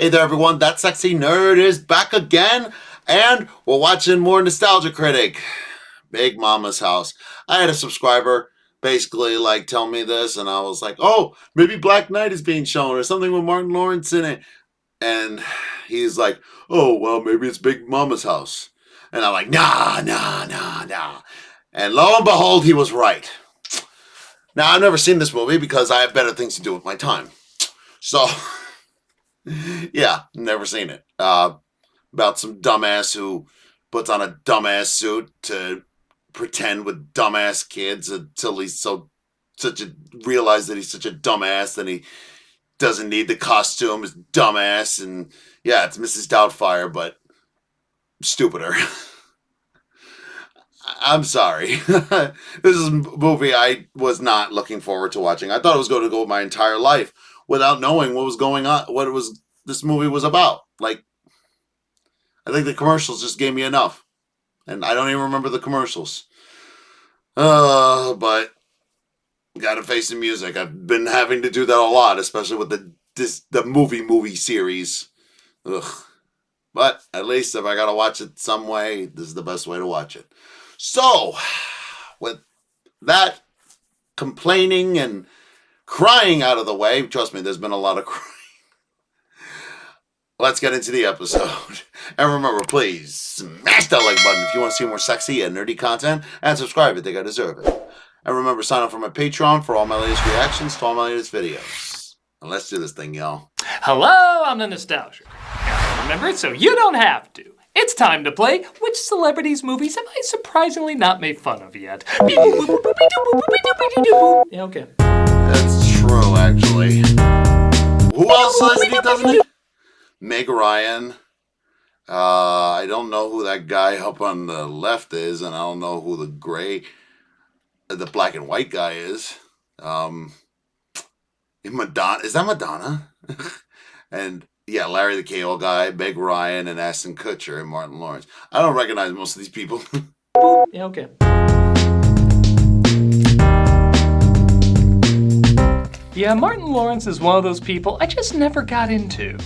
Hey there, everyone. That sexy nerd is back again, and we're watching more Nostalgia Critic. Big Mama's House. I had a subscriber basically tell me this, and I was like, oh, maybe Black Knight is being shown or something with Martin Lawrence in it. And he's like, oh, well, maybe it's Big Mama's House. And I'm like, nah. And lo and behold, he was right. Now, I've never seen this movie because I have better things to do with my time. So... yeah, never seen it. About some dumbass who puts on a dumbass suit to pretend with dumbass kids until he's realize that he's such a dumbass that he doesn't need the costume. Is dumbass, and yeah, it's Mrs. Doubtfire, but stupider. I'm sorry. This is a movie I was not looking forward to watching. I thought it was going to go my entire life without knowing what was going on, this movie was about. I think the commercials just gave me enough. And I don't even remember the commercials. But gotta face the music. I've been having to do that a lot, especially with the movie series. Ugh. But at least if I gotta watch it some way, this is the best way to watch it. So, with that complaining and crying out of the way, trust me, there's been a lot of crying. Let's get into the episode. And remember, please smash that like button if you want to see more sexy and nerdy content, and subscribe if you think I deserve it. And remember, sign up for my Patreon for all my latest reactions to all my latest videos. And let's do this thing, y'all. Hello, I'm the Nostalgia. Now, remember it so you don't have to. It's time to play Which Celebrities' Movies Have I Surprisingly Not Made Fun of Yet? Yeah, okay. That's true, actually. Who else doesn't it? Meg Ryan. I don't know who that guy up on the left is, and I don't know who the black and white guy is. Madonna. Is that Madonna? And yeah, Larry the Cable Guy, Meg Ryan, and Ashton Kutcher, and Martin Lawrence. I don't recognize most of these people. Yeah, okay. Yeah, Martin Lawrence is one of those people I just never got into.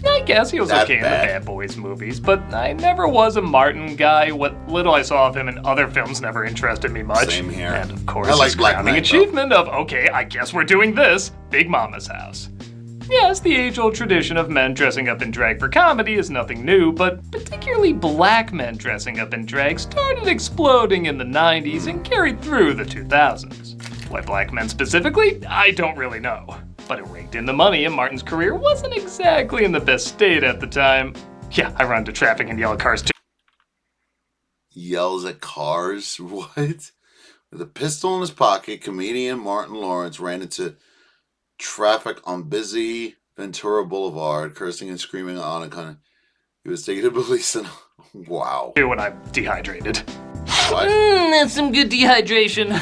I guess he was okay in the Bad Boys movies, but I never was a Martin guy. What little I saw of him in other films never interested me much. Same here. And of course, I like his Black crowning Knight, achievement of, okay, I guess we're doing this, Big Mama's House. Yes, the age-old tradition of men dressing up in drag for comedy is nothing new, but particularly black men dressing up in drag started exploding in the 90s and carried through the 2000s. Why black men specifically? I don't really know. But it raked in the money, and Martin's career wasn't exactly in the best state at the time. Yeah, I run into traffic and yell at cars too. Yells at cars? What? With a pistol in his pocket, comedian Martin Lawrence ran into traffic on busy Ventura Boulevard, cursing and screaming on a he was taken to police and... Wow. When I'm dehydrated. What? That's some good dehydration.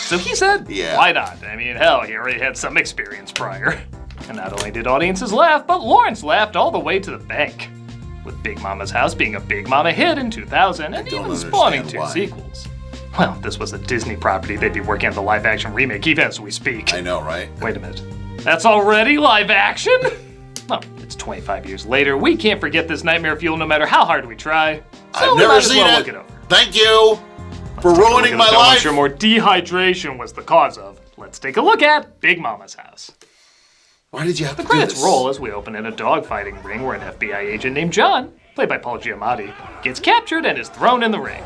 So he said, yeah. Why not? I mean, hell, he already had some experience prior. And not only did audiences laugh, but Lawrence laughed all the way to the bank. With Big Mama's House being a Big Mama hit in 2000 and even spawning 2 sequels. Well, this was a Disney property. They'd be working on the live-action remake even as we speak. I know, right? Wait a minute. That's already live action? Well, it's 25 years later. We can't forget this nightmare fuel no matter how hard we try. So I've never seen it. Look it over. Thank you for ruining my life. I'm sure more dehydration was the cause of. Let's take a look at Big Mama's House. Why did you have to do this? The this? credits roll as we open in a dogfighting ring where an FBI agent named John, played by Paul Giamatti, gets captured and is thrown in the ring.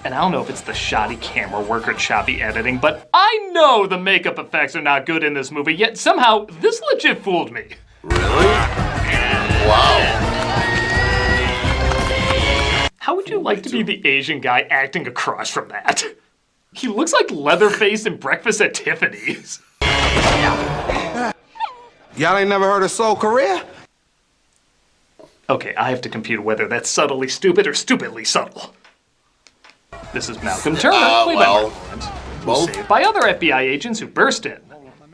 And I don't know if it's the shoddy camera work or choppy editing, but I know the makeup effects are not good in this movie, yet somehow this legit fooled me. Really? Wow. How would you like to be the Asian guy acting across from that? He looks like Leatherface in Breakfast at Tiffany's. Y'all ain't never heard of Seoul, Korea? Okay, I have to compute whether that's subtly stupid or stupidly subtle. This is Malcolm Turner, played by Martin Lawrence, who's saved by other FBI agents who burst in.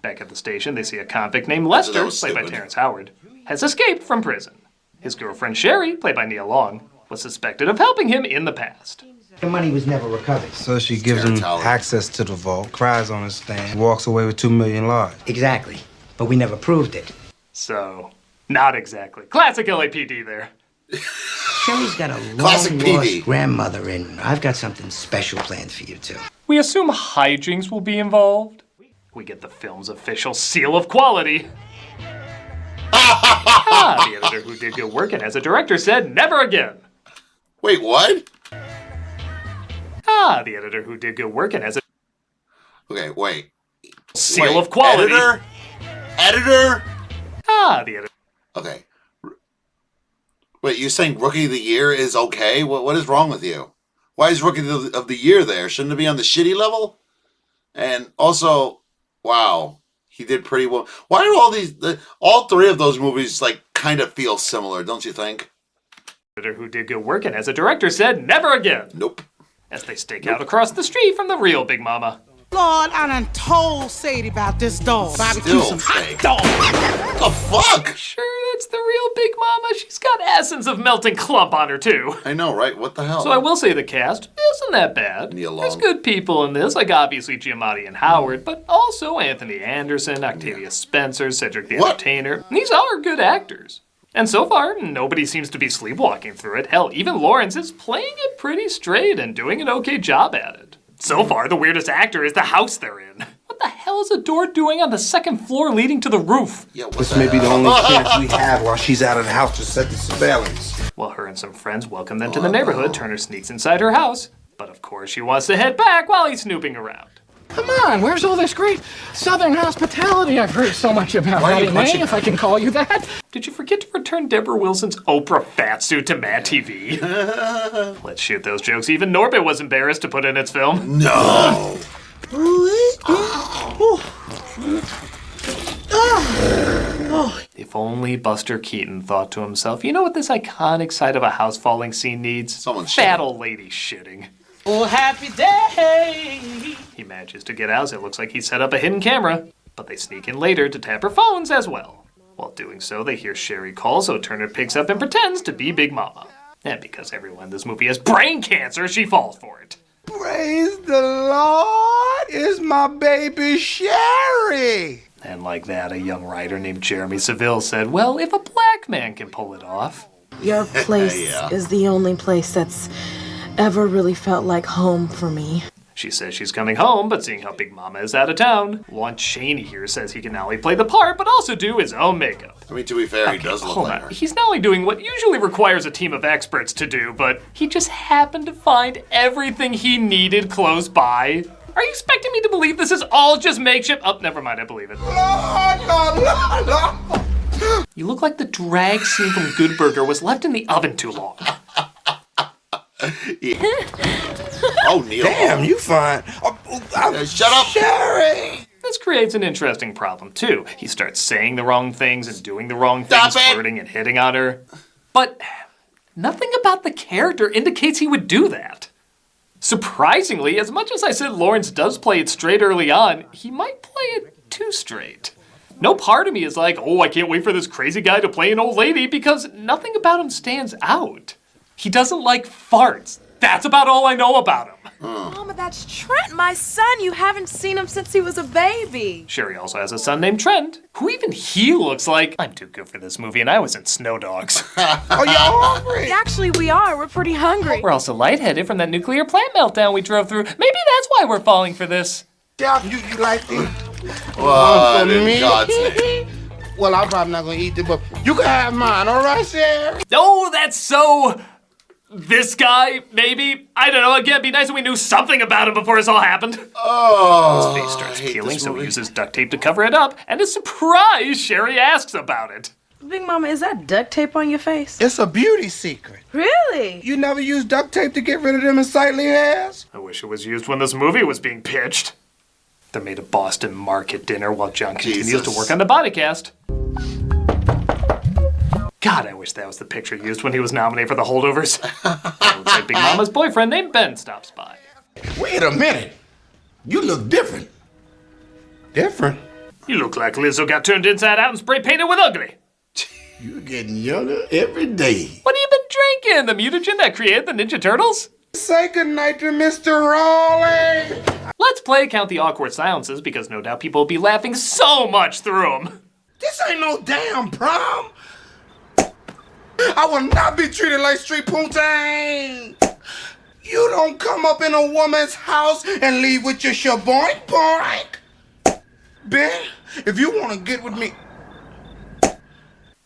Back at the station, they see a convict named Lester, played by Terrence Howard, has escaped from prison. His girlfriend Sherry, played by Nia Long, was suspected of helping him in the past. The money was never recovered. So she gives him access to the vault, cries on his stand, walks away with $2 million. Exactly. But we never proved it. So, Not exactly. Classic LAPD there. Sherry's got a Classic long-lost PD. grandmother, and I've got something special planned for you, too. We assume hijinks will be involved. We get the film's official seal of quality. The editor who did good work and as a director said, never again. Wait, what? The editor who did good work and as a Okay, wait. seal of quality. Editor? The editor. Okay. Wait, you're saying Rookie of the Year is okay? What is wrong with you? Why is Rookie of the Year there? Shouldn't it be on the shitty level? And also, wow, he did pretty well. Why do all three of those movies like kind of feel similar? Don't you think? Editor who did good work and as a director said, never again. Nope. As they stake out across the street from the real Big Mama. Lord, I done told Sadie about this dog. Barbecue Still some hot fake. dog. What the fuck? Sure, that's the real Big Mama. She's got essence of melting clump on her, too. I know, right? What the hell? So I will say the cast isn't that bad. Neil There's Long. good people in this, like obviously Giamatti and Howard, but also Anthony Anderson, Octavia Spencer, Cedric the What? Entertainer. These are good actors. And so far, nobody seems to be sleepwalking through it. Hell, even Lawrence is playing it pretty straight and doing an okay job at it. So far, the weirdest actor is the house they're in. What the hell is a door doing on the second floor leading to the roof? Yeah, what This the may be the hell? only chance we have while she's out of the house to set the surveillance. While her and some friends welcome them to the neighborhood, Turner sneaks inside her house. But of course, she wants to head back while he's snooping around. Come on, where's all this great Southern hospitality I've heard so much about, Why are you Hattie Mae, punching if I can call you that? Did you forget to return Deborah Wilson's Oprah fatsuit to Mad TV? Let's shoot those jokes. Even Norbit was embarrassed to put in its film. No. If only Buster Keaton thought to himself, you know what this iconic sight of a house falling scene needs? Someone Fat shitting. old lady shitting. Oh, happy day. He manages to get out as it looks like he set up a hidden camera, but they sneak in later to tap her phones as well. While doing so, they hear Sherry call, so Turner picks up and pretends to be Big Mama. And because everyone in this movie has brain cancer, she falls for it. Praise the Lord, is my baby Sherry. And like that, a young writer named Jeremy Seville said, well, if a black man can pull it off. Your place Yeah. is the only place that's ever really felt like home for me. She says she's coming home, but seeing how Big Mama is out of town, Lon Chaney here says he can not only play the part, but also do his own makeup. I mean, to be fair, he does look Hold like on. her. He's not only doing what usually requires a team of experts to do, but he just happened to find everything he needed close by. Are you expecting me to believe this is all just makeshift? Oh, never mind, I believe it. Lord. You look like the drag scene from Good Burger was left in the oven too long. Oh, Neil. Damn, you fine. Shut up. Sherry. This creates an interesting problem, too. He starts saying the wrong things and doing the wrong Stop things, it! flirting and hitting on her. But nothing about the character indicates he would do that. Surprisingly, as much as I said Lawrence does play it straight early on, he might play it too straight. No part of me is like, oh, I can't wait for this crazy guy to play an old lady, because nothing about him stands out. He doesn't like farts. That's about all I know about him. Mama, that's Trent, my son. You haven't seen him since he was a baby. Sherry also has a son named Trent, who even he looks like, I'm too good for this movie and I was in Snow Dogs. Oh, y'all hungry? Actually, we are. We're pretty hungry. We're also lightheaded from that nuclear plant meltdown we drove through. Maybe that's why we're falling for this. Down, you like these? What for in me? God's name? Well, I'm probably not gonna eat it, but you can have mine, all right, Sherry? Oh, that's so... This guy, maybe? I don't know. Again, it'd be nice if we knew something about him before this all happened. Oh, His face starts I hate peeling, this so he movie. uses duct tape to cover it up, and is surprised Sherry asks about it. Big Mama, is that duct tape on your face? It's a beauty secret. Really? You never use duct tape to get rid of them unsightly hairs? I wish it was used when this movie was being pitched. They're made a Boston market dinner while John continues to Jesus. work on the body cast. God, I wish that was the picture used when he was nominated for the Holdovers. It looks like Big Mama's boyfriend named Ben stops by. Wait a minute. You look different. Different? You look like Lizzo got turned inside out and spray painted with ugly. You're getting younger every day. What have you been drinking? The mutagen that created the Ninja Turtles? Say goodnight to Mr. Raleigh. Let's play Count the Awkward Silences because no doubt people will be laughing so much through them. This ain't no damn prom. I will not be treated like street poontang. You don't come up in a woman's house and leave with your shaboink boink. Ben, if you want to get with me...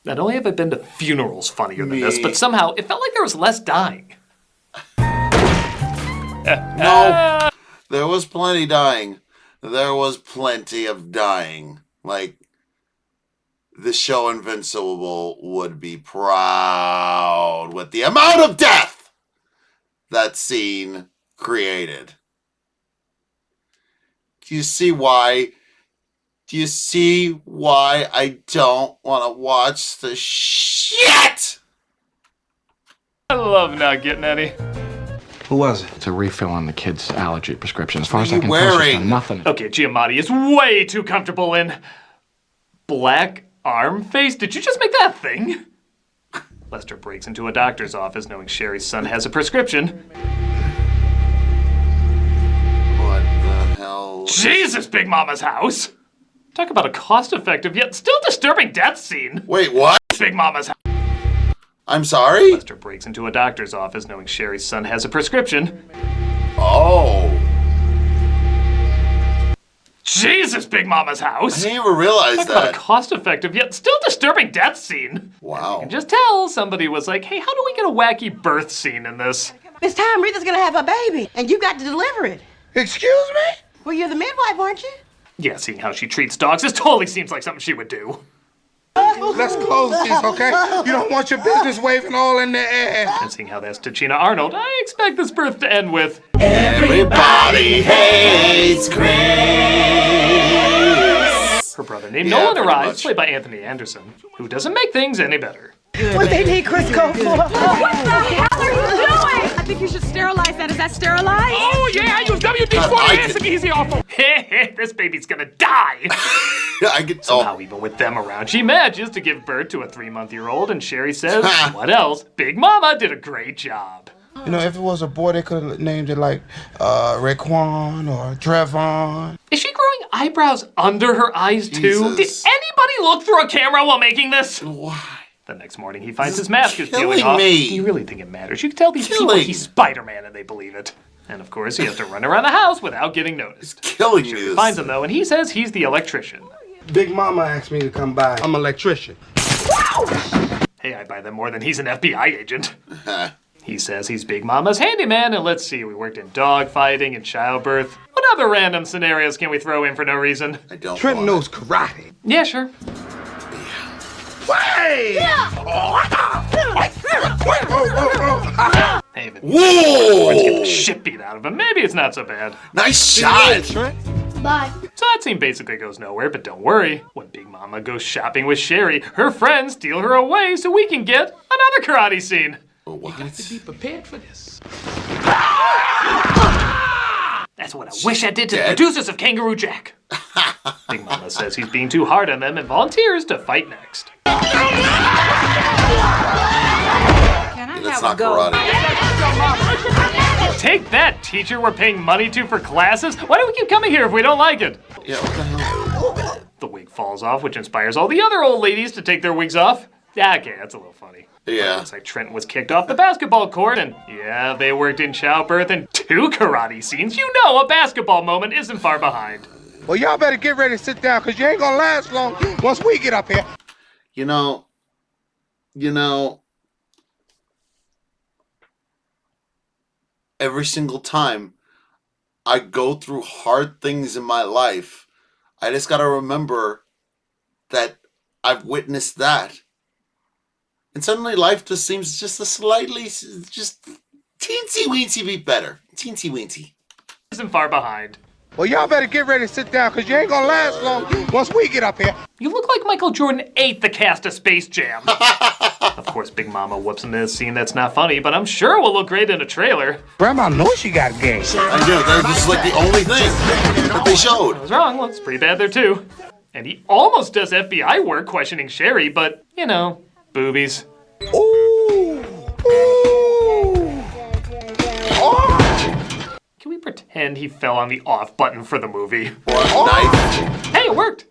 Not only have I been to funerals funnier than this, but somehow it felt like there was less dying. No, there was plenty dying. There was plenty of dying. Like, the show Invincible would be proud with the amount of death that scene created. Do you see why? Do you see why I don't want to watch the shit? I love not getting any. Who was it? It's a refill on the kid's allergy prescription. As far as I you can tell, she's wearing? done nothing. Okay, Giamatti is way too comfortable in black arm face. Did you just make that a thing? Lester breaks into a doctor's office knowing Sherry's son has a prescription. What the hell? Jesus, Big Mama's house! Talk about a cost-effective yet still disturbing death scene. Wait, what? Big Mama's house. I'm sorry? Lester breaks into a doctor's office knowing Sherry's son has a prescription. Oh. Jesus, Big Mama's I house! didn't even realize Talk about a that. cost-effective yet still disturbing death scene. Wow. You can just tell somebody was like, hey, how do we get a wacky birth scene in this? It's time Rita's gonna have a baby, and you got to deliver it. Excuse me? Well, you're the midwife, aren't you? Yeah, seeing how she treats dogs, this totally seems like something she would do. Let's close these, okay? You don't want your business waving all in the air. And seeing how that's Tachina Arnold, I expect this birth to end with Everybody hates Chris. her brother named Yeah, Nolan pretty arrives, much. played by Anthony Anderson, who doesn't make things any better. What they need Crisco for? What the hell are you doing? I think you should sterilize that. Is that sterilized? Oh, yeah, I use WD-40 I and could- some Easy Awful. This baby's gonna die! I get Somehow, even with them around, she manages to give birth to a 3-month-old, and Sherry says, what else? Big Mama did a great job. You know, if it was a boy, they could have named it like Raekwon or Trevon. Is she growing eyebrows under her eyes, too? Jesus. Did anybody look through a camera while making this? Why? The next morning, he finds his mask is peeling killing off. me. You really think it matters? You can tell these people Killing. he's Spider-Man and they believe it. And of course, he has to run around the house without getting noticed. Killing me. He This finds him though, and he says he's the electrician. Big Mama asked me to come by. I'm an electrician. Hey, I buy them more than he's an FBI agent. He says he's Big Mama's handyman, and let's see, we worked in dog fighting and childbirth. What other random scenarios can we throw in for no reason? I don't Trent want knows karate. Yeah, sure. Hey! Hey, if it Whoa! get the shit beat out of him, maybe it's not so bad. Nice shot. Bye. So that scene basically goes nowhere, but don't worry. When Big Mama goes shopping with Sherry, her friends steal her away so we can get another karate scene. What? Be prepared for this. That's what I wish I did to the Dead. producers of Kangaroo Jack. Big Mama says he's being too hard on them and volunteers to fight next. Can I That's have not a go? karate. Take that, teacher we're paying money to for classes. Why do we keep coming here if we don't like it? Yeah, what the hell? The wig falls off, which inspires all the other old ladies to take their wigs off. Yeah, okay, that's a little funny. Yeah. Looks like Trent was kicked off the basketball court, and yeah, they worked in childbirth and 2 karate scenes. You know a basketball moment isn't far behind. Well, y'all better get ready to sit down, because you ain't going to last long once we get up here. You know, every single time I go through hard things in my life, I just got to remember that I've witnessed that. And suddenly life just seems just a slightly, just teensy-weensy bit better. Teensy-weensy. Isn't far behind. Well, y'all better get ready to sit down, because you ain't going to last long once we get up here. You look like Michael Jordan ate the cast of Space Jam. Of course, Big Mama whoops him in a scene that's not funny, but I'm sure will look great in a trailer. Grandma knows she got game. I know, that was like the only thing that they showed. I was wrong, looks pretty bad there too. And he almost does FBI work questioning Sherry, but, you know, boobies. Ooh. Ooh. Oh. Can we pretend he fell on the off button for the movie? Or a knife. Hey, it worked!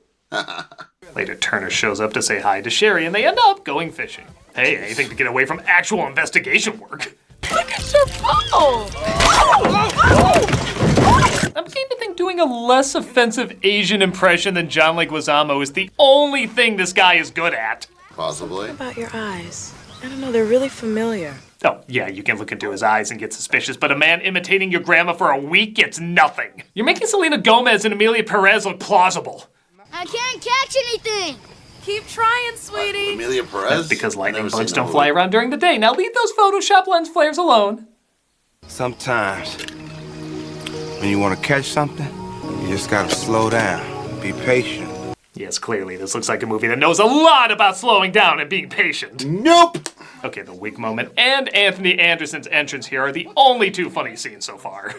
Later, Turner shows up to say hi to Sherry, and they end up going fishing. Hey, anything to get away from actual investigation work. Look at your phone! I'm beginning to think doing a less offensive Asian impression than John Leguizamo is the only thing this guy is good at. Possibly. What about your eyes? I don't know, they're really familiar. Oh, yeah, you can look into his eyes and get suspicious, but a man imitating your grandma for a week gets nothing. You're making Selena Gomez and Amelia Perez look plausible. I can't catch anything. Keep trying, sweetie. Amelia Perez? That's because lightning Never bugs seen don't that fly movie. around during the day. Now leave those Photoshop lens flares alone. Sometimes, when you want to catch something, you just gotta slow down. Be patient. Yes, clearly, this looks like a movie that knows a lot about slowing down and being patient. Nope! Okay, the wig moment and Anthony Anderson's entrance here are the only two funny scenes so far.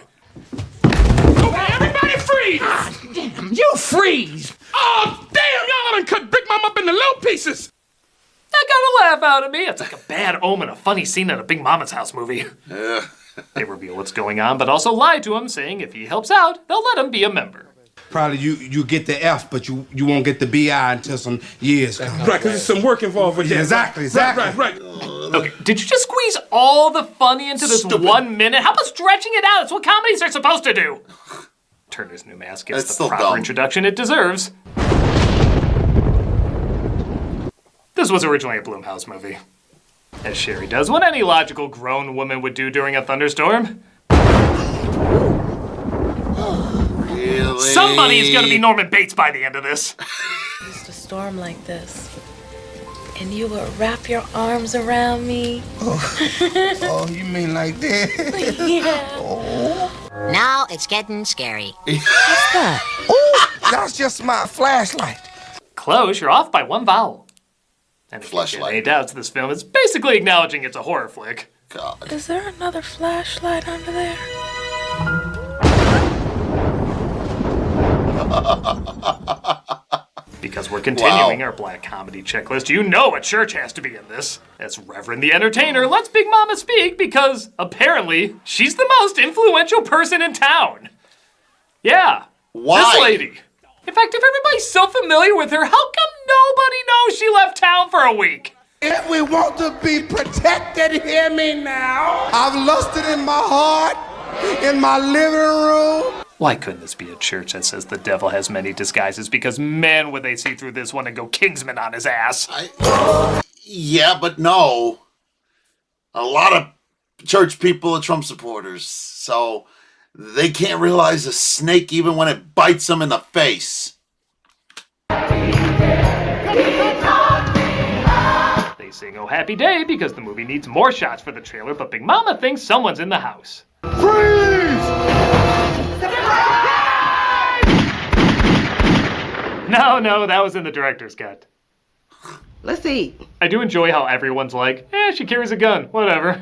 Okay, everybody freeze! Ah, damn, you freeze! Oh, damn, y'all done cut Big Mom up into little pieces! That got a laugh out of me. It's like a bad omen, a funny scene in a Big Mama's House movie. They reveal what's going on, but also lie to him, saying if he helps out, they'll let him be a member. Probably you get the F, but you won't get the BI until some years come. Right, because there's some work involved with that. Exactly. Right. Okay, did you just squeeze all the funny into this 1 minute? How about stretching it out? It's what comedies are supposed to do. Turner's new mask gets That's the still proper dumb. introduction it deserves. This was originally a Blumhouse movie. As Sherry does what any logical grown woman would do during a thunderstorm. Really? Somebody is gonna be Norman Bates by the end of this. Used to storm like this. And you would wrap your arms around me. Oh, you mean like that? Yeah. Now it's getting scary. What's that? Oh, that's just my flashlight. Close, you're off by one vowel. And if you get Flashlight. any doubts, this film is basically acknowledging it's a horror flick. God. Is there another flashlight under there? Because we're continuing our black comedy checklist, you know a church has to be in this. As Reverend the Entertainer lets Big Mama speak because, apparently, she's the most influential person in town. Yeah. Why? This lady. In fact, if everybody's so familiar with her, how come nobody knows she left town for a week? If we want to be protected, hear me now. I've lusted in my heart, in my living room. Why couldn't this be a church that says the devil has many disguises? Because man, would they see through this one and go Kingsman on his ass. Yeah, but no. A lot of church people are Trump supporters, so they can't realize a snake even when it bites them in the face. They sing Oh Happy Day because the movie needs more shots for the trailer, but Big Mama thinks someone's in the house. No, that was in the director's cut. Let's eat. I do enjoy how everyone's like, she carries a gun, whatever.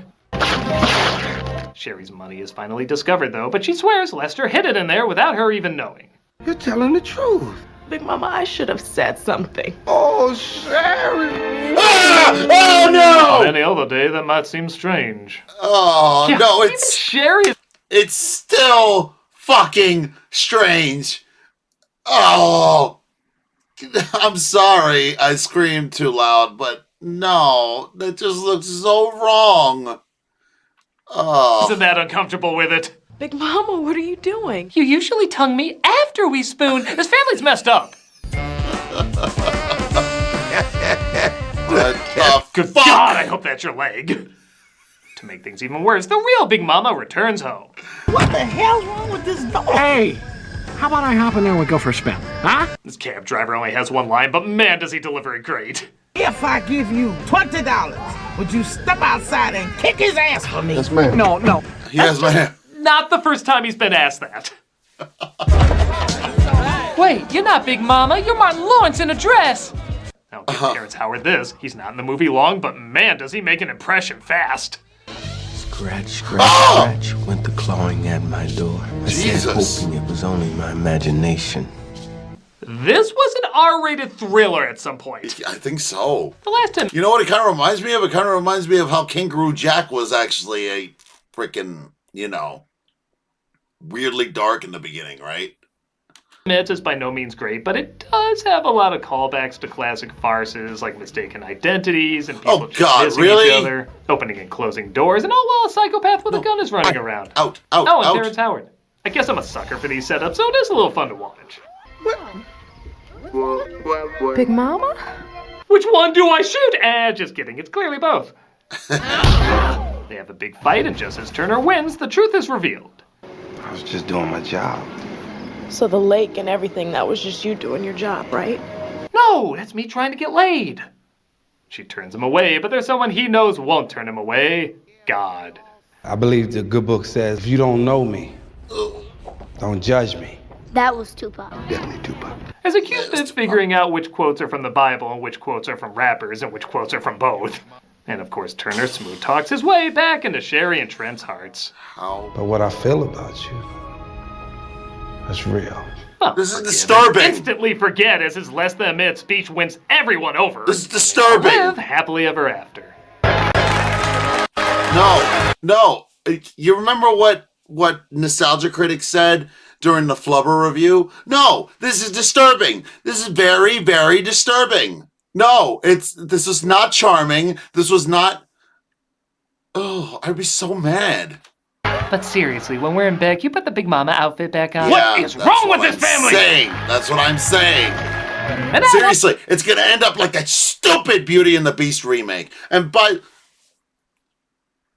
Sherry's money is finally discovered though, but she swears Lester hid it in there without her even knowing. You're telling the truth. Big Mama, I should have said something. Oh, Sherry. Oh, no! On any other day, that might seem strange. Oh, Yeah, no, even it's Sherry is... it's still fucking strange. Oh, I'm sorry I screamed too loud, but no, that just looks so wrong. Oh. Isn't that uncomfortable with it? Big Mama, what are you doing? You usually tongue me after we spoon. This family's messed up. What the Good fuck? God, I hope that's your leg. To make things even worse, the real Big Mama returns home. What the hell's wrong with this dog? Hey, how about I hop in there and we go for a spin? Huh? This cab driver only has one line, but man, does he deliver it great. If I give you $20, would you step outside and kick his ass for me? Yes, ma'am. No. Yes, ma'am. Not the first time he's been asked that. Wait, you're not Big Mama, you're Martin Lawrence in a dress. Now give Terrence Howard this. He's not in the movie long, but man, does he make an impression fast. Scratch, scratch went the clawing at my door. I Jesus. said, hoping it was only my imagination. This was an R-rated thriller at some point. I think so. The last time... You know what it kind of reminds me of? It kind of reminds me of how Kangaroo Jack was actually a freaking, weirdly dark in the beginning, right? It's by no means great, but it does have a lot of callbacks to classic farces like mistaken identities and people just missing each other, opening and closing doors, and a psychopath with a gun is running around. And Terrence Howard. I guess I'm a sucker for these setups, so it is a little fun to watch. Big Mama? Which one do I shoot? Just kidding. It's clearly both. They have a big fight, and just as Turner wins, the truth is revealed. I was just doing my job. So the lake and everything, that was just you doing your job, right? No, that's me trying to get laid. She turns him away, but there's someone he knows won't turn him away. God. I believe the good book says, if you don't know me, don't judge me. That was Tupac. Definitely Tupac. As a Cupid's figuring out which quotes are from the Bible and which quotes are from rappers and which quotes are from both. And of course, Turner smooth talks his way back into Sherry and Trent's hearts. But what I feel about you, that's real. Oh, this is disturbing. Instantly forget as his less than a minute speech wins everyone over. This is disturbing. Live happily ever after. No. You remember what Nostalgia Critic said during the Flubber review? No, this is disturbing. This is very, very disturbing. No, this was not charming. This was not. Oh, I'd be so mad. But seriously, when we're in bed, you put the Big Mama outfit back on. Yeah, what is wrong with this family? That's what I'm saying. Seriously, it's gonna end up like that stupid Beauty and the Beast remake. And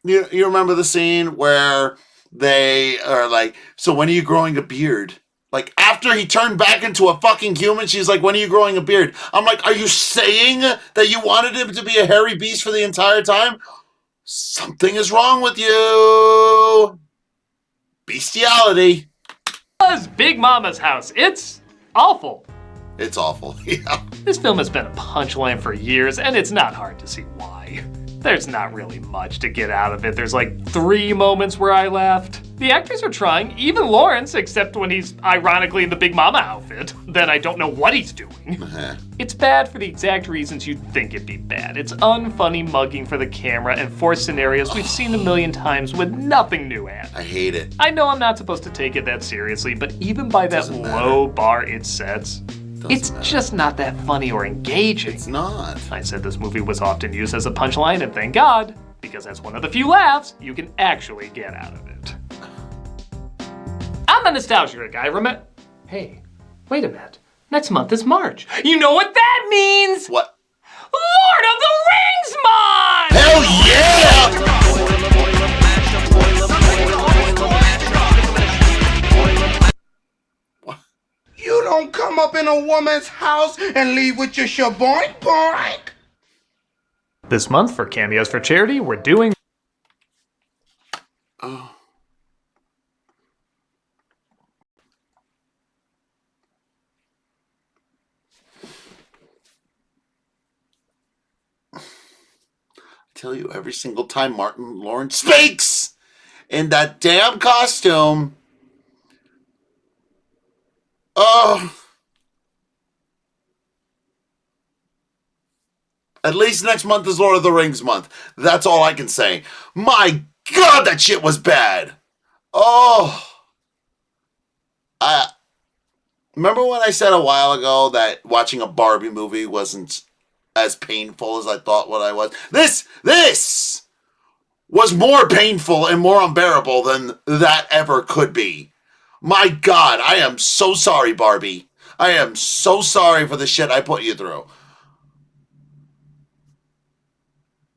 you remember the scene where they are like, so when are you growing a beard? Like, after he turned back into a fucking human, she's like, when are you growing a beard? I'm like, are you saying that you wanted him to be a hairy beast for the entire time? Something is wrong with you. Bestiality. Big Mama's House. It's awful. It's awful, yeah. This film has been a punchline for years, and it's not hard to see why. There's not really much to get out of it. There's like 3 moments where I laughed. The actors are trying, even Lawrence, except when he's ironically in the Big Mama outfit. Then I don't know what he's doing. It's bad for the exact reasons you'd think it'd be bad. It's unfunny mugging for the camera and forced scenarios we've seen a million times with nothing new added. I hate it. I know I'm not supposed to take it that seriously, but even by that low bar it sets, it's just not that funny or engaging. It's not. I said this movie was often used as a punchline, and thank God, because that's one of the few laughs you can actually get out of it. I'm a nostalgia guy, Hey, wait a minute. Next month is March. You know what that means? What? Lord of the Rings month! Hell yeah! You don't come up in a woman's house and leave with your shaboink boink. This month, for Cameos for Charity, we're doing... Oh. I tell you, every single time Martin Lawrence speaks in that damn costume... Oh. At least next month is Lord of the Rings month. That's all I can say. My God, that shit was bad. Oh. Remember when I said a while ago that watching a Barbie movie wasn't as painful as I thought what I was? This was more painful and more unbearable than that ever could be. My God, I am so sorry, Barbie. I am so sorry for the shit I put you through.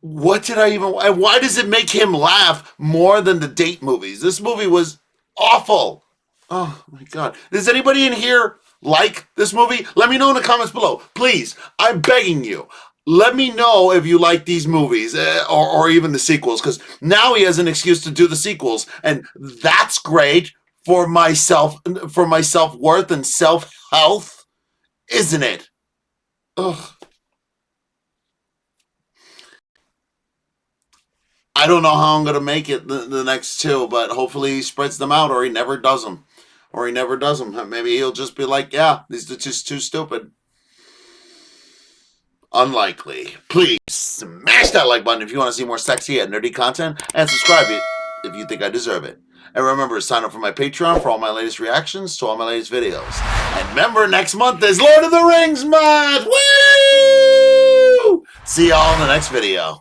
What did I even... Why does it make him laugh more than the date movies? This movie was awful. Oh, my God. Does anybody in here like this movie? Let me know in the comments below. Please, I'm begging you. Let me know if you like these movies or even the sequels, because now he has an excuse to do the sequels, and that's great. For my self-worth and self-health, isn't it? Ugh. I don't know how I'm going to make it the next 2, but hopefully he spreads them out, or he never does them. Maybe he'll just be like, yeah, these are just too stupid. Unlikely. Please smash that like button if you want to see more sexy and nerdy content, and subscribe if you think I deserve it. And remember to sign up for my Patreon for all my latest reactions to all my latest videos. And remember, next month is Lord of the Rings month! Woo! See y'all in the next video.